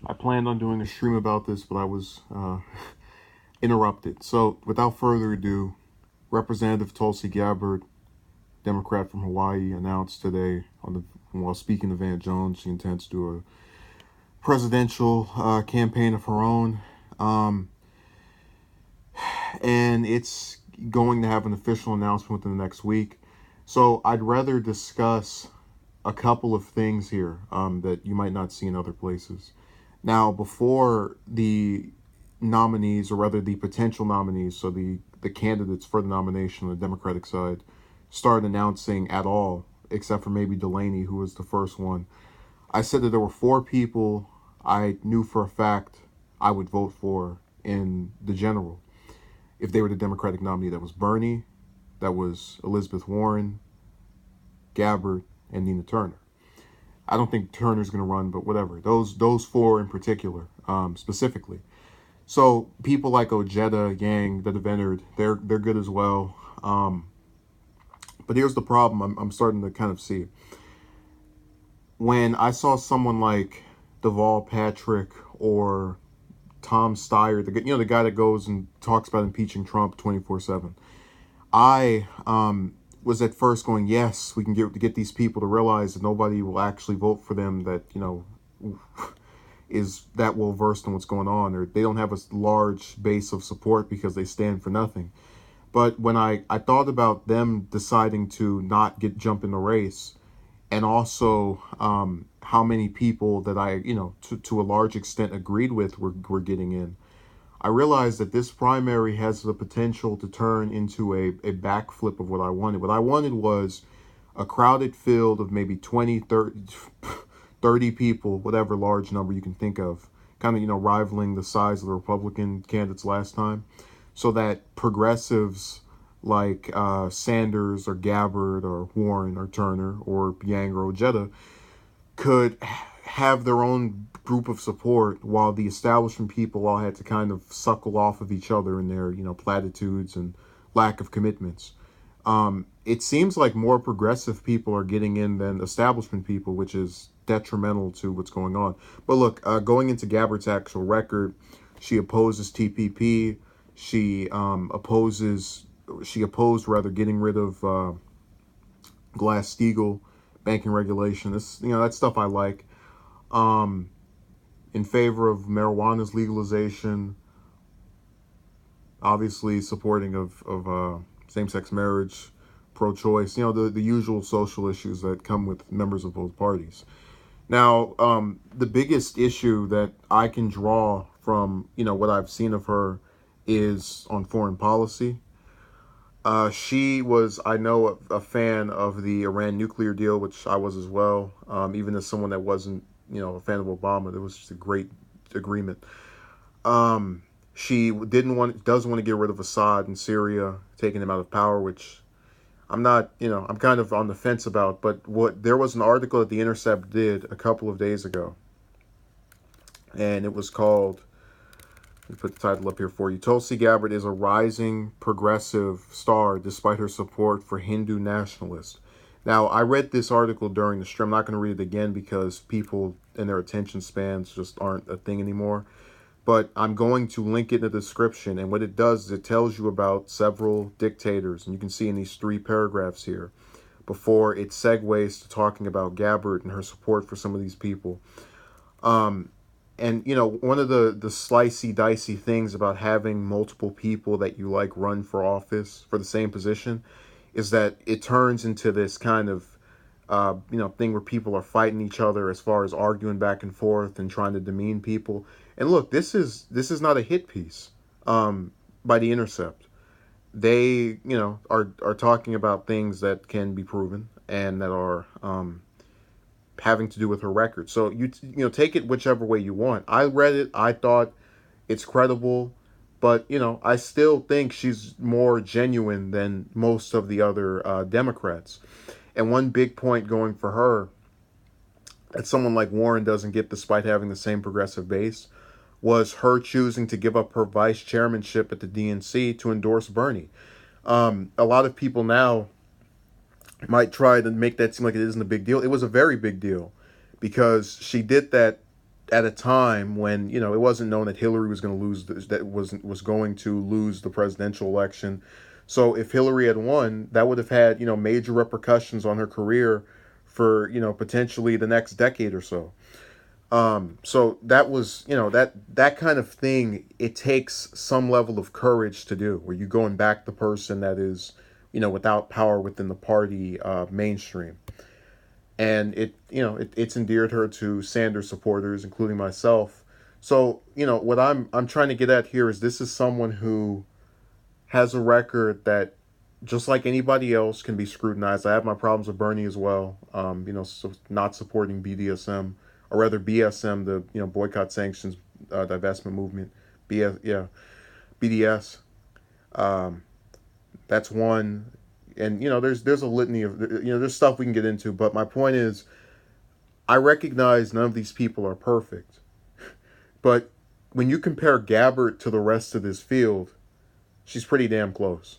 I planned on doing a stream about this, but I was interrupted. So, without further ado, Representative Tulsi Gabbard, Democrat from Hawaii, announced today while speaking to Van Jones she intends to do a presidential campaign of her own, um, and it's going to have an official announcement within the next week. So, I'd rather discuss a couple of things here that you might not see in other places. Now, before the nominees, or rather the potential nominees, so the candidates for the nomination on the Democratic side, start announcing at all, except for maybe Delaney, who was the first one, I said that there were four people I knew for a fact I would vote for in the general if they were the Democratic nominee. That was Bernie, that was Elizabeth Warren, Gabbard, and Nina Turner. I don't think Turner's going to run, but whatever. Those four in particular, specifically. So people like Ojeda, Yang that have entered, they're good as well. But here's the problem I'm starting to kind of see. When I saw someone like Deval Patrick or Tom Steyer, the guy that goes and talks about impeaching Trump 24/7, I was at first going, yes, we can get these people to realize that nobody will actually vote for them that, is that well versed in what's going on, or they don't have a large base of support because they stand for nothing. But when I thought about them deciding to not jump in the race, and also how many people that I, to a large extent agreed with were getting in, I realized that this primary has the potential to turn into a backflip of what I wanted. What I wanted was a crowded field of maybe 20, 30 people, whatever large number you can think of, kind of, rivaling the size of the Republican candidates last time, so that progressives like Sanders or Gabbard or Warren or Turner or Yang or Ojeda could have their own group of support, while the establishment people all had to kind of suckle off of each other in their, platitudes and lack of commitments. It seems like more progressive people are getting in than establishment people, which is detrimental to what's going on. But look, going into Gabbard's actual record, she opposes TPP. She opposed rather getting rid of Glass-Steagall banking regulation. That stuff I like. In favor of marijuana's legalization, obviously supporting of same-sex marriage, pro-choice, the usual social issues that come with members of both parties. Now, the biggest issue that I can draw from, what I've seen of her is on foreign policy. She was, I know, a fan of the Iran nuclear deal, which I was as well. Even as someone that wasn't, a fan of Obama, it was just a great agreement. She does want to get rid of Assad in Syria, taking him out of power, which I'm not, I'm kind of on the fence about. But there was an article that The Intercept did a couple of days ago, and it was called, let me put the title up here for you, Tulsi Gabbard is a rising progressive star despite her support for Hindu nationalists. Now, I read this article during the stream. I'm not going to read it again because people and their attention spans just aren't a thing anymore. But I'm going to link it in the description. And what it does is it tells you about several dictators. And you can see in these 3 paragraphs here before it segues to talking about Gabbard and her support for some of these people. And, one of the slicey, dicey things about having multiple people that you like run for office for the same position is that it turns into this kind of, thing where people are fighting each other as far as arguing back and forth and trying to demean people. And look, this is not a hit piece by The Intercept. They, are talking about things that can be proven and that are having to do with her record. So you take it whichever way you want. I read it. I thought it's credible. But, I still think she's more genuine than most of the other Democrats. And one big point going for her that someone like Warren doesn't get despite having the same progressive base was her choosing to give up her vice chairmanship at the DNC to endorse Bernie. A lot of people now might try to make that seem like it isn't a big deal. It was a very big deal because she did that at a time when, you know, it wasn't known that Hillary was going to lose, was going to lose the presidential election. So if Hillary had won, that would have had, you know, major repercussions on her career for, you know, potentially the next decade or so. So that was, you know, that kind of thing. It takes some level of courage to do, where you're going back the person that is, you know, without power within the party mainstream. And it, you know, it's endeared her to Sanders supporters, including myself. So, you know, what I'm trying to get at here is, this is someone who has a record that, just like anybody else, can be scrutinized. I have my problems with Bernie as well. You know, so not supporting BDSM, or rather BSM, the, you know, boycott, sanctions, divestment movement. Yeah, BDS. Um, that's one. And, you know, there's a litany of, you know, there's stuff we can get into. But my point is, I recognize none of these people are perfect. But when you compare Gabbard to the rest of this field, she's pretty damn close.